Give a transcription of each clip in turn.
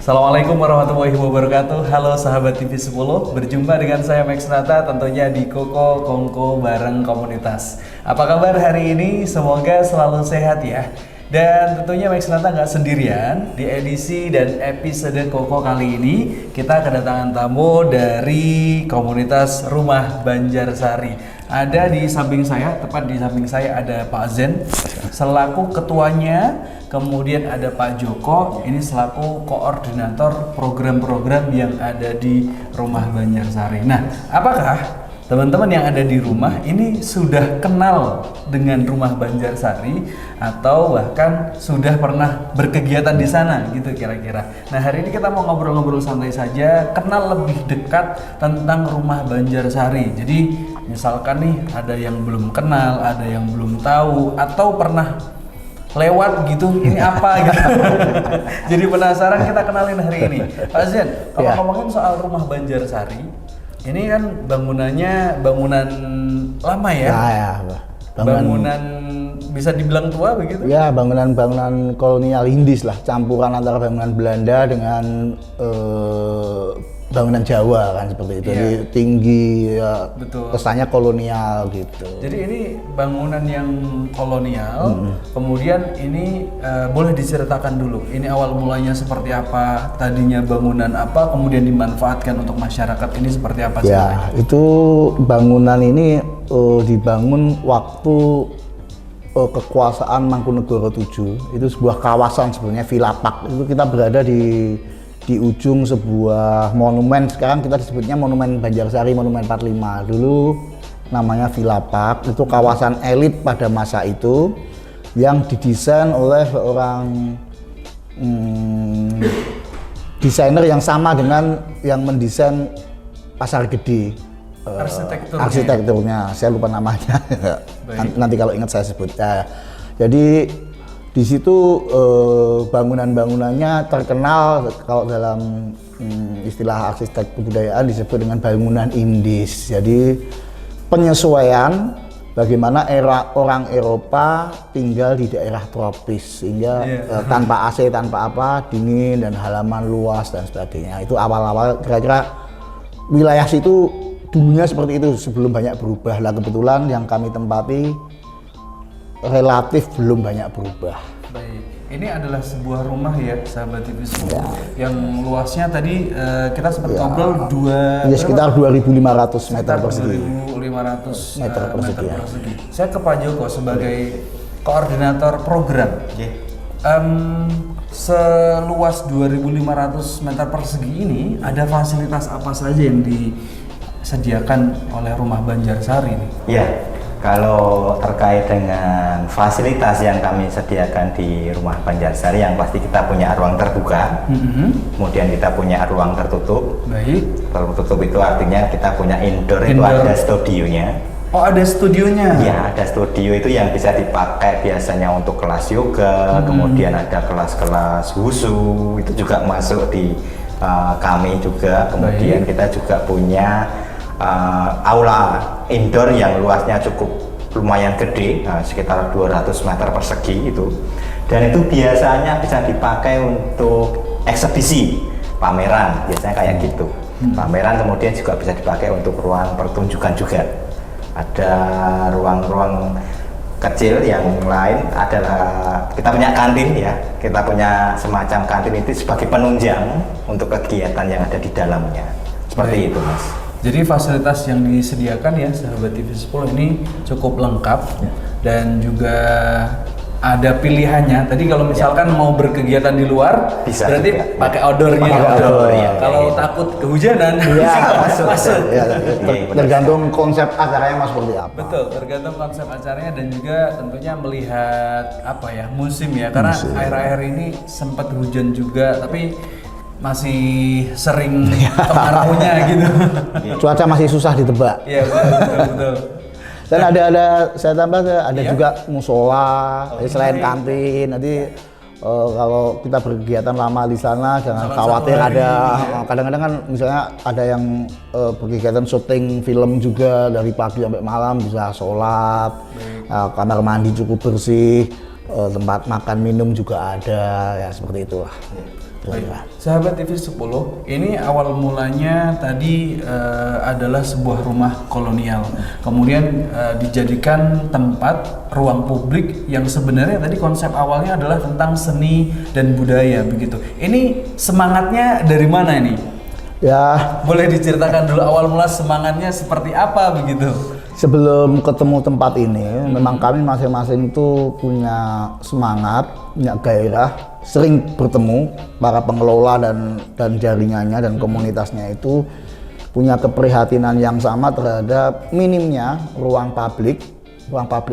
Assalamualaikum warahmatullahi wabarakatuh. Halo sahabat TV 10, berjumpa dengan saya Max Nata tentunya di Koko Kongko bareng komunitas. Apa kabar hari ini? Semoga selalu sehat ya. Dan tentunya Max Nata nggak sendirian. Di edisi dan episode Koko kali ini kita kedatangan tamu dari komunitas Rumah Banjarsari. Ada di samping saya, tepat di samping saya ada Pak Zen selaku ketuanya, kemudian ada Pak Joko ini selaku koordinator program-program yang ada di Rumah Banjarsari. Nah, apakah teman-teman yang ada di rumah ini sudah kenal dengan Rumah Banjarsari atau bahkan sudah pernah berkegiatan di sana gitu kira-kira. Nah, hari ini kita mau ngobrol-ngobrol santai saja, kenal lebih dekat tentang Rumah Banjarsari. Jadi misalkan nih ada yang belum kenal, ada yang belum tahu atau pernah lewat gitu, ini apa gitu. Jadi penasaran, kita kenalin hari ini. Pak Zen, kalau ngomongin soal Rumah Banjarsari, ini kan bangunannya bangunan lama ya? Ya. Bangunan bisa dibilang tua begitu? Ya, bangunan kolonial Inggris lah, campuran antara bangunan Belanda dengan bangunan Jawa kan seperti itu. Jadi tinggi, ya, betul. Kesannya kolonial gitu. Jadi ini bangunan yang kolonial, kemudian ini boleh diceritakan dulu, ini awal mulanya seperti apa, tadinya bangunan apa, kemudian dimanfaatkan untuk masyarakat ini seperti apa? Ya, itu bangunan ini dibangun waktu kekuasaan Mangkunegoro VII. Itu sebuah kawasan sebenarnya Vilapak. Itu kita berada di ujung sebuah monumen, sekarang kita disebutnya Monumen Banjarsari, Monumen 45. Dulu namanya Vilapak, itu kawasan elit pada masa itu yang didesain oleh seorang desainer yang sama dengan yang mendesain Pasar Gede. Arsitekturnya, saya lupa namanya. Nanti kalau ingat saya sebut. Jadi di situ bangunan-bangunannya terkenal, kalau dalam istilah arsitek kebudayaan disebut dengan bangunan Indis. Jadi penyesuaian bagaimana orang Eropa tinggal di daerah tropis sehingga tanpa AC, tanpa apa, dingin dan halaman luas dan sebagainya. Itu awal-awal kira-kira wilayah situ dulunya seperti itu sebelum banyak berubah. Lah kebetulan yang kami tempati relatif belum banyak berubah. Baik, ini adalah sebuah rumah ya, sahabat TV 10 yang luasnya tadi kita sempat ngobrol sekitar 2.500 meter persegi. 2.500 meter persegi. Saya ke Pak Joko sebagai koordinator program. Seluas 2.500 meter persegi ini ada fasilitas apa saja yang disediakan oleh Rumah Banjarsari ini? Ya. Kalau terkait dengan fasilitas yang kami sediakan di Rumah Banjarsari, yang pasti kita punya ruang terbuka, kemudian kita punya ruang tertutup. Baik. Ruang tertutup itu artinya kita punya indoor. Itu ada studionya. Oh, ada studionya? Ya, ada studio itu yang bisa dipakai biasanya untuk kelas yoga, kemudian ada kelas-kelas wushu, itu juga masuk di kami juga. Kemudian kita juga punya aula indoor yang luasnya cukup lumayan gede, sekitar 200 meter persegi itu, dan itu biasanya bisa dipakai untuk eksebisi, pameran, biasanya kayak gitu. Pameran kemudian juga bisa dipakai untuk ruang pertunjukan juga. Ada ruang-ruang kecil yang lain adalah kita punya kantin ya, kita punya semacam kantin itu sebagai penunjang untuk kegiatan yang ada di dalamnya. Seperti itu, Mas. Jadi fasilitas yang disediakan ya sahabat TV 10 ini cukup lengkap dan juga ada pilihannya. Tadi kalau misalkan mau berkegiatan di luar bisa berarti juga pakai outdoornya. Kalau takut kehujanan masuk. Tergantung konsep acaranya mas seperti apa. Betul, tergantung konsep acaranya dan juga tentunya melihat apa ya, musim ya. Karena akhir-akhir ini sempat hujan juga, tapi masih sering kemaraunya gitu. Cuaca masih susah ditebak. Iya, betul. Dan saya tambah ada juga musola, selain kantin. Nanti kalau kita berkegiatan lama di sana jangan khawatir ada kadang-kadang kan misalnya ada yang berkegiatan syuting film juga dari pagi sampai malam bisa sholat, kamar mandi cukup bersih, tempat makan minum juga ada ya seperti itulah. daerah. Sahabat TV 10, ini awal mulanya tadi adalah sebuah rumah kolonial, kemudian dijadikan tempat ruang publik yang sebenarnya tadi konsep awalnya adalah tentang seni dan budaya begitu. Ini semangatnya dari mana ini? Ya, Boleh diceritakan dulu awal mula semangatnya seperti apa begitu? sebelum ketemu tempat ini, memang kami masing-masing itu punya semangat, punya gairah, sering bertemu para pengelola dan jaringannya dan komunitasnya itu punya keprihatinan yang sama terhadap minimnya ruang publik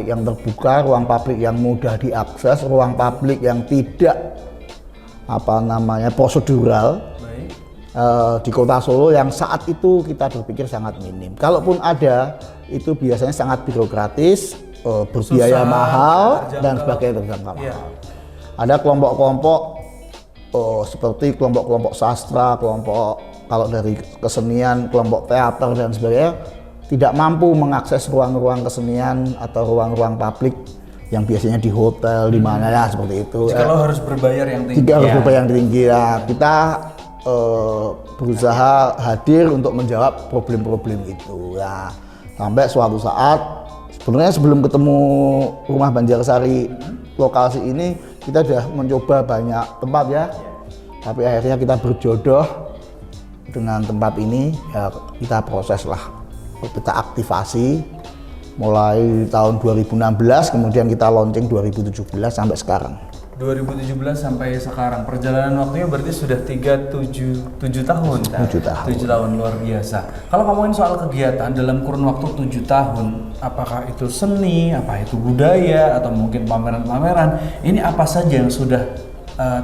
yang terbuka, ruang publik yang mudah diakses, ruang publik yang tidak prosedural. Di kota Solo yang saat itu kita berpikir sangat minim. Kalaupun ada, itu biasanya sangat birokratis, berbiaya mahal dan sebagainya, terjangkau mahal. Ada kelompok-kelompok seperti kelompok-kelompok sastra, kelompok kalau dari kesenian, kelompok teater dan sebagainya tidak mampu mengakses ruang-ruang kesenian atau ruang-ruang publik yang biasanya di hotel, di mana ya seperti itu. Jika lo harus berbayar yang tinggi. Jika harus berbayar yang tinggi, ya kita berusaha hadir untuk menjawab problem-problem itu. Ya, sampai suatu saat, sebenarnya sebelum ketemu rumah Banjarsari lokasi ini, kita sudah mencoba banyak tempat ya. Tapi akhirnya kita berjodoh dengan tempat ini, ya kita proses lah, kita aktivasi mulai tahun 2016, kemudian kita launching 2017 sampai sekarang. 2017 sampai sekarang, perjalanan waktunya berarti sudah 7 tahun. 7 tahun, luar biasa. Kalau ngomongin soal kegiatan dalam kurun waktu 7 tahun, apakah itu seni, apa itu budaya, atau mungkin pameran-pameran, ini apa saja yang sudah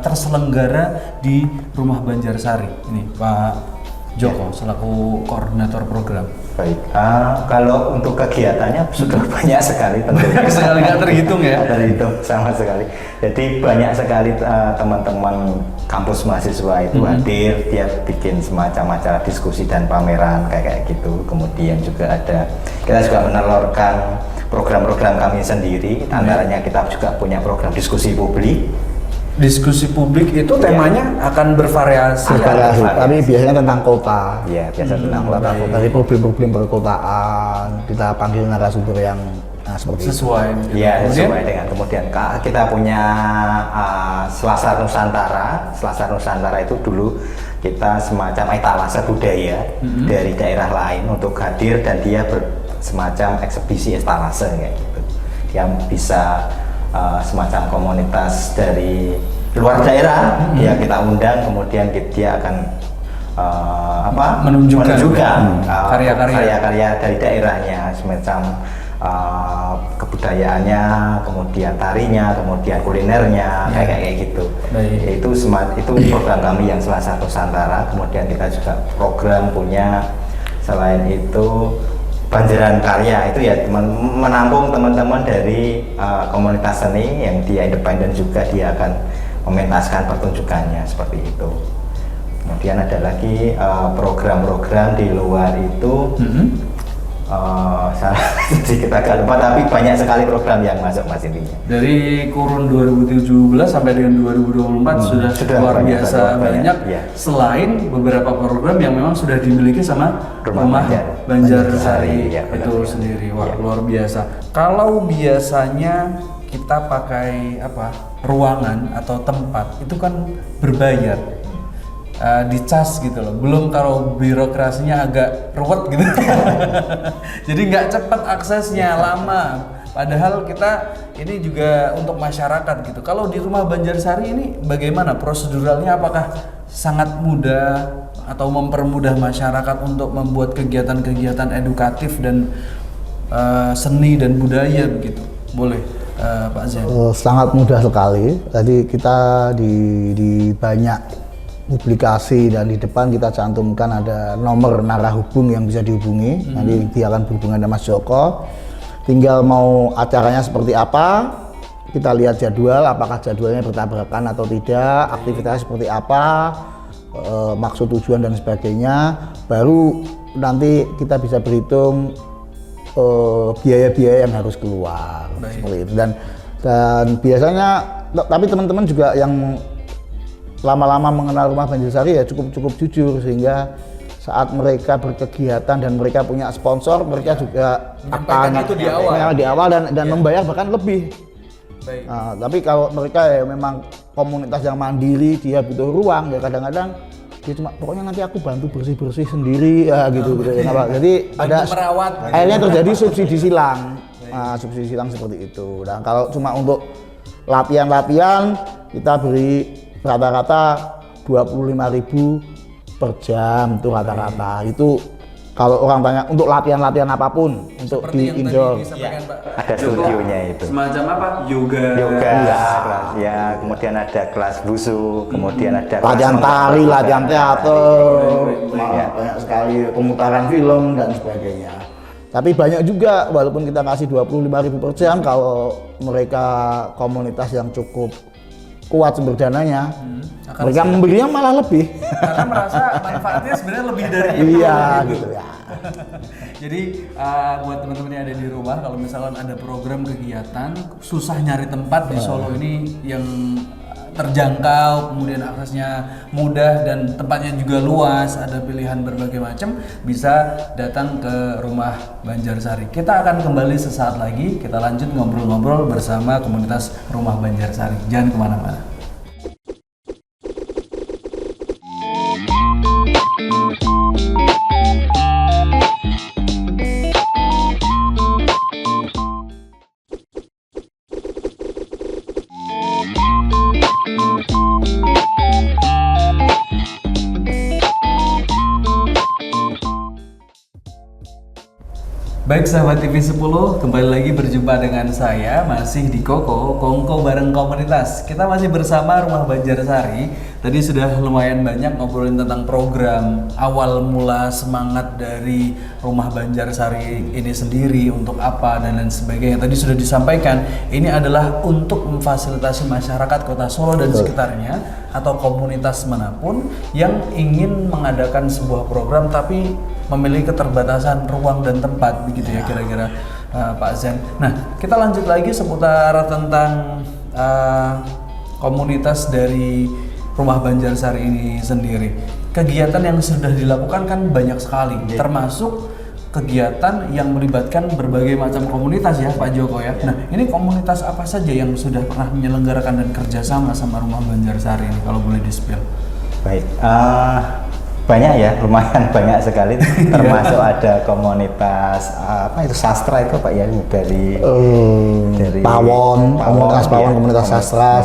terselenggara di Rumah Banjarsari? Ini Pak Joko selaku koordinator program. Baik, kalau untuk kegiatannya sudah banyak sekali tentunya. Sekali nggak terhitung ya? Terhitung sama sekali. Jadi banyak sekali teman-teman kampus mahasiswa itu hadir, dia bikin semacam acara diskusi dan pameran kayak gitu. Kemudian juga kita juga menelurkan program-program kami sendiri. Antaranya kita juga punya program diskusi publik. Diskusi publik itu temanya akan bervariasi. Tapi biasanya tentang kota. Iya, biasa tentang kota. Dari problem-problem perkotaan, kita panggil narasumber yang seperti sesuai. Iya, sesuai dengan. Kemudian kita punya Selasar Nusantara. Selasar Nusantara itu dulu kita semacam etalase budaya dari daerah lain untuk hadir dan dia semacam eksebisi etalase kayak gitu. Yang bisa semacam komunitas dari luar daerah ya kita undang, kemudian dia akan menunjukkan karya-karya dari daerahnya, semacam kebudayaannya, kemudian tarinya, kemudian kulinernya, kayak gitu. Itu program kami yang Selasar Nusantara. Kemudian kita juga program punya selain itu Banjaran Karya, itu ya menampung teman-teman dari komunitas seni yang dia independen juga, dia akan mementaskan pertunjukannya seperti itu. Kemudian ada lagi program-program di luar itu, kita agak lupa, tapi banyak sekali program yang masuk Mas intinya. Dari kurun 2017 sampai dengan 2024 sudah luar biasa banyak. Ya. Selain beberapa program yang memang sudah dimiliki sama Rumah Banjarsari itu sendiri. Wah, luar biasa. Kalau biasanya kita pakai ruangan atau tempat itu kan berbayar. Dicas gitu loh, belum kalau birokrasinya agak ruwet gitu. Jadi nggak cepat aksesnya, lama. Padahal kita ini juga untuk masyarakat gitu. Kalau di Rumah Banjarsari ini bagaimana proseduralnya? Apakah sangat mudah atau mempermudah masyarakat untuk membuat kegiatan-kegiatan edukatif dan seni dan budaya begitu? Boleh Pak Zain? Sangat mudah sekali. Tadi kita di banyak publikasi dan di depan kita cantumkan ada nomor narahubung yang bisa dihubungi. Nanti dia akan berhubungan dengan Mas Joko. Tinggal mau acaranya seperti apa, kita lihat jadwal, apakah jadwalnya bertabrakan atau tidak, aktivitasnya seperti apa, maksud tujuan dan sebagainya. Baru nanti kita bisa berhitung biaya-biaya yang harus keluar. Seperti itu. Dan biasanya, tapi teman-teman juga yang lama-lama mengenal Rumah Banjarsari ya cukup jujur, sehingga saat mereka berkegiatan dan mereka punya sponsor, mereka juga menyampaikan itu di awal. dan membayar bahkan lebih. Baik. Nah, tapi kalau mereka ya memang komunitas yang mandiri, dia butuh ruang ya kadang-kadang dia cuma pokoknya nanti aku bantu bersih-bersih sendiri ya gitu. Jadi ada merawat. akhirnya terjadi subsidi silang. Subsidi silang seperti itu. Dan kalau cuma untuk latihan-latihan kita beri rata-rata 25.000 per jam itu rata-rata. Itu kalau orang tanya untuk latihan-latihan apapun untuk Seperti di yang indoor. tadi disampaikan Pak Ada studionya itu. Semacam apa? Yoga. Kelas ya, kemudian ada kelas wusu, kemudian ada kelas Latihan tari, latihan teater, Ya. banyak sekali pemutaran film dan sebagainya. Tapi banyak juga, walaupun kita kasih 25.000 per jam, kalau mereka komunitas yang cukup kuat sumber dananya, mereka memberinya malah lebih. Karena merasa manfaatnya sebenarnya lebih dari itu. Iya gitu ya. Jadi buat teman-teman yang ada di rumah, kalau misalkan ada program kegiatan susah nyari tempat di Solo ini yang terjangkau, kemudian aksesnya mudah dan tempatnya juga luas, ada pilihan berbagai macam, bisa datang ke Rumah Banjarsari. Kita akan kembali sesaat lagi, kita lanjut ngobrol-ngobrol bersama komunitas Rumah Banjarsari. Jangan kemana-mana. Baik sahabat TV 10, kembali lagi berjumpa dengan saya masih di Kongko bareng komunitas. Kita masih bersama Rumah Banjarsari. Tadi sudah lumayan banyak ngobrolin tentang program, awal mula semangat dari Rumah Banjarsari ini sendiri, untuk apa dan lain sebagainya. Tadi sudah disampaikan, ini adalah untuk memfasilitasi masyarakat Kota Solo dan sekitarnya atau komunitas manapun yang ingin mengadakan sebuah program tapi memiliki keterbatasan ruang dan tempat, begitu ya kira-kira Pak Zen. Nah, kita lanjut lagi seputar tentang komunitas dari Rumah Banjarsari ini sendiri. Kegiatan yang sudah dilakukan kan banyak sekali, termasuk kegiatan yang melibatkan berbagai macam komunitas ya Pak Joko ya. Nah, ini komunitas apa saja yang sudah pernah menyelenggarakan dan kerjasama sama Rumah Banjarsari ini, kalau boleh di-spill? Baik, banyak ya, lumayan banyak sekali. Termasuk ada komunitas apa itu sastra itu Pak ya, dari Pawon, komunitas Pawon, ya, komunitas sastra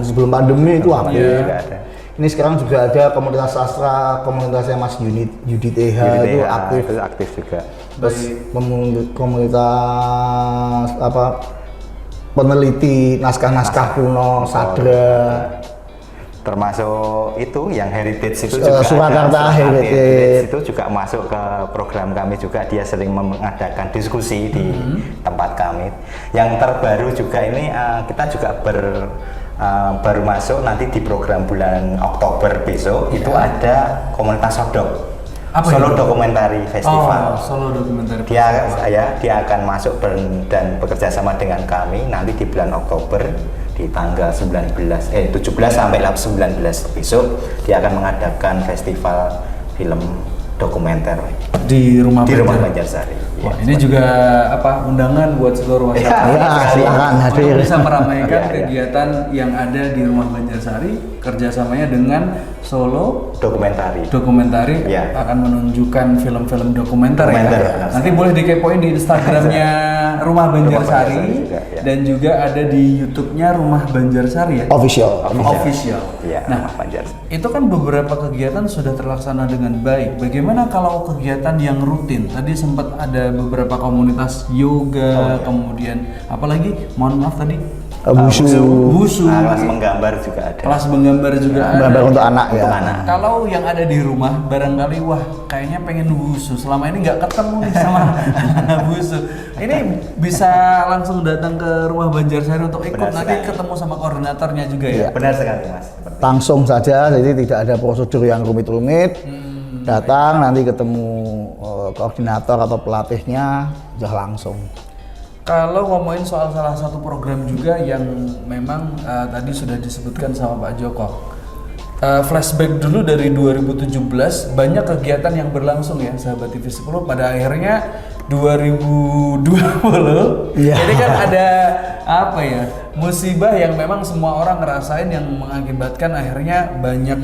sebelum pandemi itu aktif. juga ada. Ini sekarang juga ada komunitas sastra, komunitasnya Mas Yudit Eha itu aktif. Itu aktif juga. Terus komunitas apa peneliti naskah-naskah kuno, sadra. Termasuk itu yang heritage itu juga Surakarta ada. Heritage Itu juga masuk ke program kami juga, dia sering mengadakan diskusi di tempat kami. Yang terbaru juga ini kita juga baru masuk nanti di program bulan Oktober besok itu ada komunitas Sodok. Solo Documentary Festival. Solo Documentary Dia akan masuk dan bekerja sama dengan kami nanti di bulan Oktober di tanggal 17 sampai 19 besok dia akan mengadakan festival film dokumenter di Rumah Banjarsari. Wah, ini juga undangan buat seluruh masyarakat. silakan hadir. Bisa meramaikan kegiatan yang ada di Rumah Banjarsari, kerjasamanya dengan Solo Dokumentari akan menunjukkan film-film dokumenter ya. Nanti boleh dikepoin di Instagramnya Rumah Banjarsari dan juga ada di YouTube-nya Rumah Banjarsari ya. Official. Ya, Nah, itu kan beberapa kegiatan sudah terlaksana dengan baik. Bagaimana kalau kegiatan yang rutin? Tadi sempat ada beberapa komunitas yoga, kemudian apalagi? Mohon maaf tadi. Wusu. Kelas menggambar juga ada. Kelas menggambar juga ada. Gambar untuk anak ya. Kalau yang ada di rumah, barangkali kayaknya pengen wusu. Selama ini nggak ketemu nih sama wusu. Ini bisa langsung datang ke Rumah Banjarsari untuk ikut. Nanti ketemu sama koordinatornya juga ya. Benar sekali Mas. Langsung saja, jadi tidak ada prosedur yang rumit-rumit. Datang nanti ketemu koordinator atau pelatihnya, sudah langsung. Kalau ngomongin soal salah satu program juga yang memang tadi sudah disebutkan sama Pak Joko, flashback dulu dari 2017 banyak kegiatan yang berlangsung ya sahabat TV 10, pada akhirnya 2020 ini kan ada apa ya, musibah yang memang semua orang ngerasain yang mengakibatkan akhirnya banyak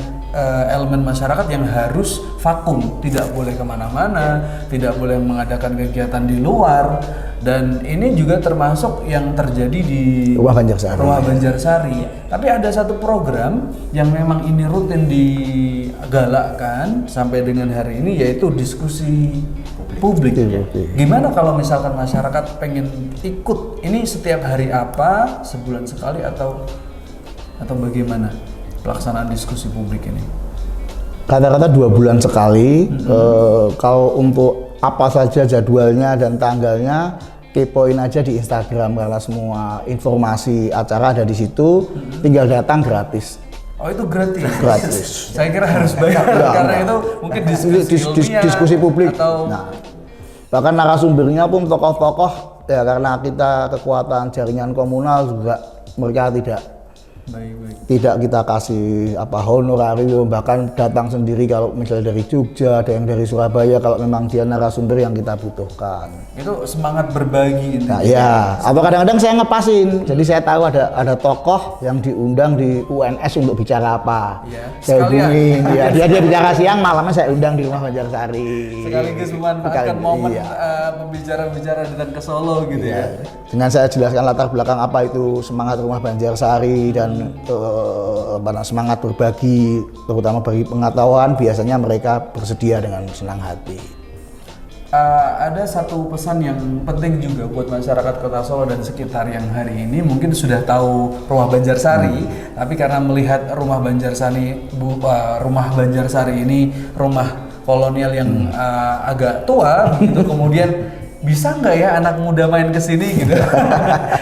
elemen masyarakat yang harus vakum, tidak boleh kemana-mana, tidak boleh mengadakan kegiatan di luar, dan ini juga termasuk yang terjadi di Rumah Banjarsari. Rumah Banjarsari. Tapi ada satu program yang memang ini rutin digalakkan sampai dengan hari ini, yaitu diskusi publik. Gimana kalau misalkan masyarakat pengen ikut, ini setiap hari apa, sebulan sekali atau bagaimana pelaksanaan diskusi publik ini? Kata-kata 2 bulan sekali. Kalau untuk apa saja jadwalnya dan tanggalnya, kepoin aja di Instagram, karena semua informasi acara ada di situ. Tinggal datang gratis. Oh, itu gratis? Gratis. Saya kira harus bayar karena itu mungkin diskusi publik. Atau... Nah, bahkan narasumbernya pun tokoh-tokoh ya, karena kita kekuatan jaringan komunal juga, mereka tidak kita kasih honorarium, bahkan datang sendiri kalau misalnya dari Jogja, ada yang dari Surabaya kalau memang dia narasumber yang kita butuhkan. Itu semangat berbagi. Nah ya, atau kadang-kadang saya ngepasin, jadi saya tahu ada tokoh yang diundang di UNS untuk bicara apa, saya hubungin, dia bicara siang, malamnya saya undang di Rumah Banjarsari. Sekaligus memanfaatkan momen pembicara-bicara datang ke Solo gitu ya. Dengan saya jelaskan latar belakang apa itu semangat Rumah Banjarsari dan semangat berbagi, terutama bagi pengetahuan, biasanya mereka bersedia dengan senang hati. Ada satu pesan yang penting juga buat masyarakat Kota Solo dan sekitar yang hari ini mungkin sudah tahu Rumah Banjarsari, tapi karena melihat Rumah Banjarsari ini rumah kolonial yang agak tua gitu, kemudian bisa nggak ya anak muda main ke sini gitu?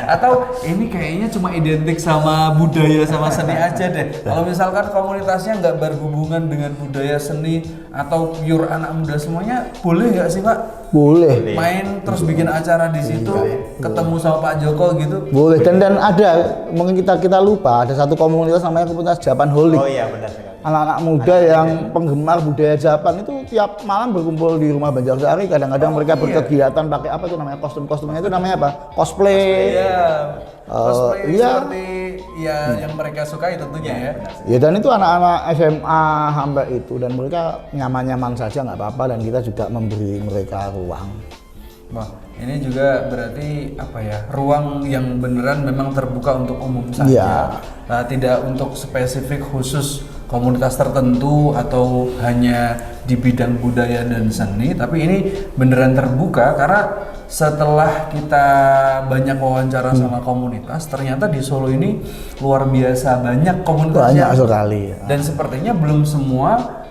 Atau ini kayaknya cuma identik sama budaya sama seni aja deh. Kalau misalkan komunitasnya nggak berhubungan dengan budaya seni atau pure anak muda semuanya, boleh nggak sih Pak? Boleh. Main terus bikin acara di situ, ketemu sama Pak Joko gitu? Boleh. Dan ada, mungkin kita lupa, ada satu komunitas namanya komunitas Japan Holic. Oh iya, benar sekali. Anak-anak muda yang penggemar budaya Japan itu tiap malam berkumpul di Rumah Banjarsari. Kadang-kadang mereka berkegiatan pakai apa tuh namanya, kostum-kostumnya itu namanya apa? Cosplay. Cosplay seperti yang mereka sukai tentunya ya. Ya, dan itu anak-anak SMA sampai itu, dan mereka nyaman-nyaman saja, nggak apa-apa, dan kita juga memberi mereka ruang. Wah, ini juga berarti ruang yang beneran memang terbuka untuk umum saja. Nah, tidak untuk spesifik khusus komunitas tertentu atau hanya di bidang budaya dan seni, tapi ini beneran terbuka karena setelah kita banyak wawancara sama komunitas, ternyata di Solo ini luar biasa banyak komunitasnya. Banyak sekali. Dan sepertinya belum semua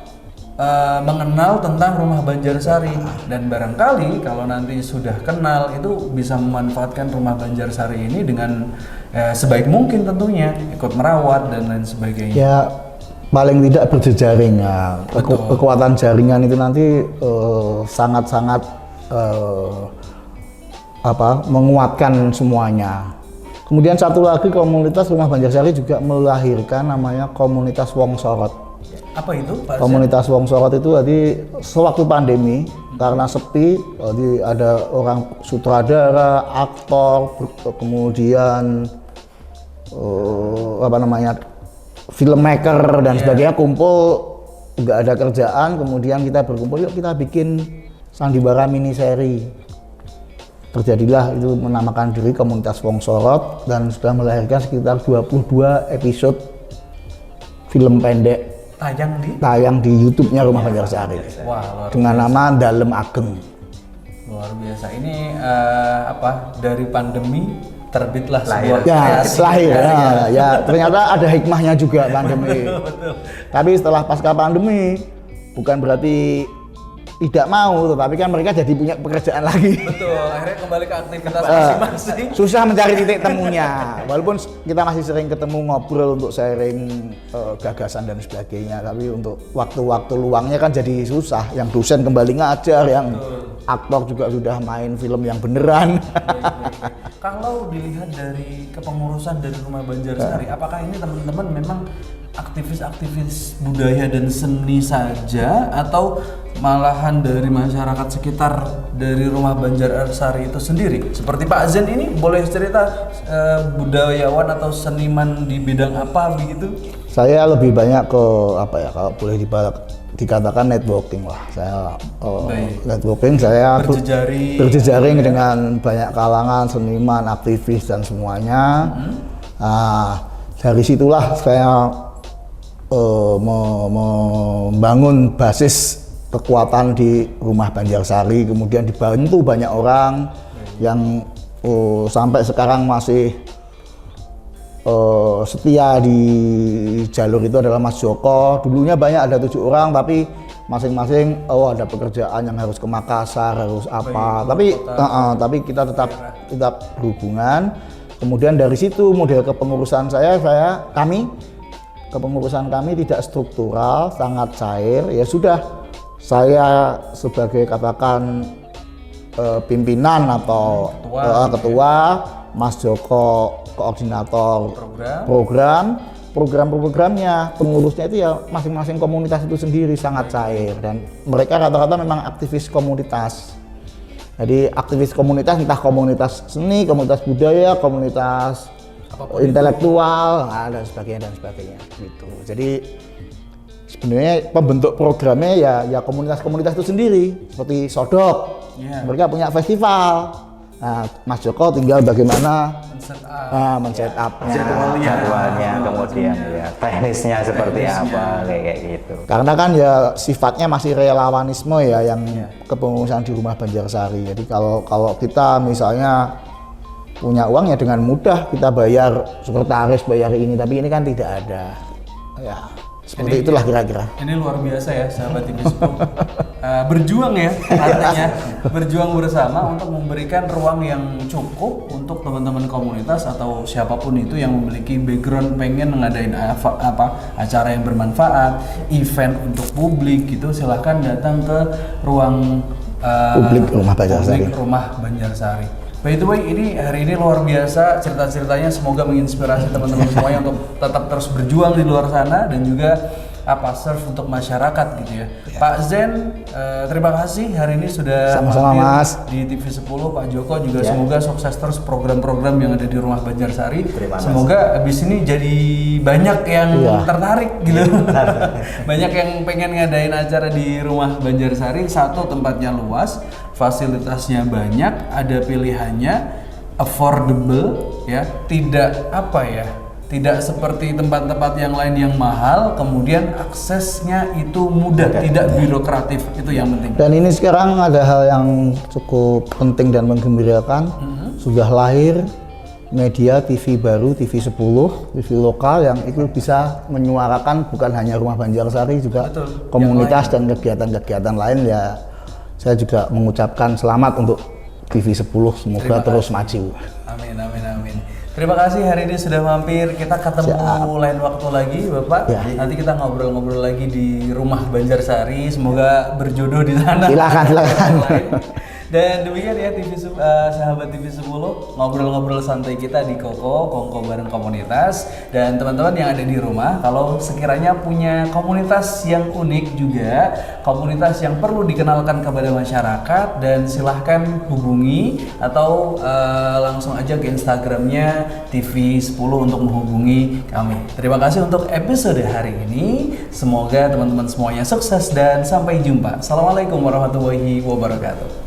mengenal tentang Rumah Banjarsari, dan barangkali kalau nanti sudah kenal itu bisa memanfaatkan Rumah Banjarsari ini dengan sebaik mungkin tentunya, ikut merawat dan lain sebagainya. Ya, paling tidak berjejaring ya. Kekuatan jaringan itu nanti sangat-sangat menguatkan semuanya. Kemudian satu lagi, komunitas Rumah Banjarsari juga melahirkan namanya komunitas Wong Sorot. Apa itu Pak? Komunitas Wong Sorot itu tadi sewaktu pandemi karena sepi, jadi ada orang sutradara, aktor, kemudian filmmaker dan sebagainya kumpul, nggak ada kerjaan, kemudian kita berkumpul, yuk kita bikin sandiwara mini seri. Terjadilah itu, menamakan diri komunitas Wong Sorot, dan sudah melahirkan sekitar 22 episode film pendek tayang di YouTube-nya Rumah Banjarsari. Wah, dengan nama Dalem Ageng. Luar biasa. Ini dari pandemi terbitlah sebuah kreasi. Lahir. Ya, ternyata ada hikmahnya juga pandemi. Betul. Tapi setelah pasca pandemi, bukan berarti tidak mau, tetapi kan mereka jadi punya pekerjaan lagi. Betul, akhirnya kembali ke aktivitas masing-masing. Susah mencari titik temunya, walaupun kita masih sering ketemu ngobrol untuk sharing gagasan dan sebagainya, tapi untuk waktu-waktu luangnya kan jadi susah. Yang dosen kembali ngajar, yang aktor juga sudah main film yang beneran. Kalau dilihat dari kepengurusan dari Rumah Banjarsari, apakah ini teman-teman memang aktivis-aktivis budaya dan seni saja atau malahan dari masyarakat sekitar dari Rumah Banjarsari itu sendiri? Seperti Pak Zen ini boleh cerita budayawan atau seniman di bidang apa begitu? Saya lebih banyak ke apa ya, kalau boleh dikatakan networking lah. Saya networking, saya berjejaring dengan banyak kalangan seniman, aktivis dan semuanya. Nah, dari situlah saya membangun basis kekuatan di Rumah Banjarsari, kemudian dibantu banyak orang yang sampai sekarang masih setia di jalur itu adalah Mas Joko. Dulunya banyak, ada 7 orang, tapi masing-masing ada pekerjaan yang harus ke Makassar, harus apa. Tapi kita tetap berhubungan. Kemudian dari situ model kepengurusan kepengurusan kami tidak struktural, sangat cair. Ya sudah, saya sebagai katakan pimpinan atau ketua, Mas Joko koordinator program-programnya, pengurusnya itu ya masing-masing komunitas itu sendiri, sangat cair, dan mereka rata-rata memang aktivis komunitas. Jadi aktivis komunitas, entah komunitas seni, komunitas budaya, komunitas intelektual, dan sebagainya gitu. Jadi sebenarnya pembentuk programnya ya komunitas-komunitas itu sendiri, seperti Sodok. Mereka punya festival. Nah, Mas Joko tinggal bagaimana men-set up-nya, jadwalnya, kemudian ya teknisnya seperti apa, kayak gitu. Karena kan ya sifatnya masih relawanisme ya, yang kepengurusan di Rumah Banjarsari. Jadi kalau kita misalnya punya uang ya dengan mudah kita bayar sekretaris, bayar ini, tapi ini kan tidak ada. Ya, seperti itulah kira-kira. Ini luar biasa ya sahabat TV 10. Berjuang ya, artinya berjuang bersama untuk memberikan ruang yang cukup untuk teman-teman komunitas atau siapapun itu yang memiliki background pengen ngadain acara yang bermanfaat, event untuk publik gitu, silahkan datang ke ruang publik Rumah Banjarsari. By the way, hari ini luar biasa cerita-ceritanya, semoga menginspirasi teman-teman semuanya untuk tetap terus berjuang di luar sana dan juga serve untuk masyarakat gitu ya. Pak Zen, terima kasih hari ini sudah sama-sama Mas di TV 10. Pak Joko juga semoga sukses terus program-program yang ada di Rumah Banjarsari. Semoga abis ini jadi banyak yang tertarik gitu. Banyak yang pengen ngadain acara di Rumah Banjarsari. Satu, tempatnya luas, fasilitasnya banyak, ada pilihannya, affordable ya, tidak seperti tempat-tempat yang lain yang mahal, kemudian aksesnya itu mudah, tidak birokratif, itu yang penting. Dan ini sekarang ada hal yang cukup penting dan menggembirakan, sudah lahir media TV baru, TV 10, TV lokal yang itu bisa menyuarakan bukan hanya Rumah Banjarsari, juga komunitas dan kegiatan-kegiatan lain ya. Saya juga mengucapkan selamat untuk TV 10, semoga terus maju. Amin. Terima kasih hari ini sudah mampir. Kita ketemu lain waktu lagi, Bapak. Nanti kita ngobrol-ngobrol lagi di Rumah Banjarsari. Semoga berjodoh di sana. Silakan. Dan demikian ya sahabat TV 10, ngobrol-ngobrol santai kita di Kongko bareng komunitas. Dan teman-teman yang ada di rumah, kalau sekiranya punya komunitas yang unik juga, komunitas yang perlu dikenalkan kepada masyarakat, dan silahkan hubungi atau langsung aja ke Instagramnya TV 10 untuk menghubungi kami. Terima kasih untuk episode hari ini. Semoga teman-teman semuanya sukses dan sampai jumpa. Assalamualaikum warahmatullahi wabarakatuh.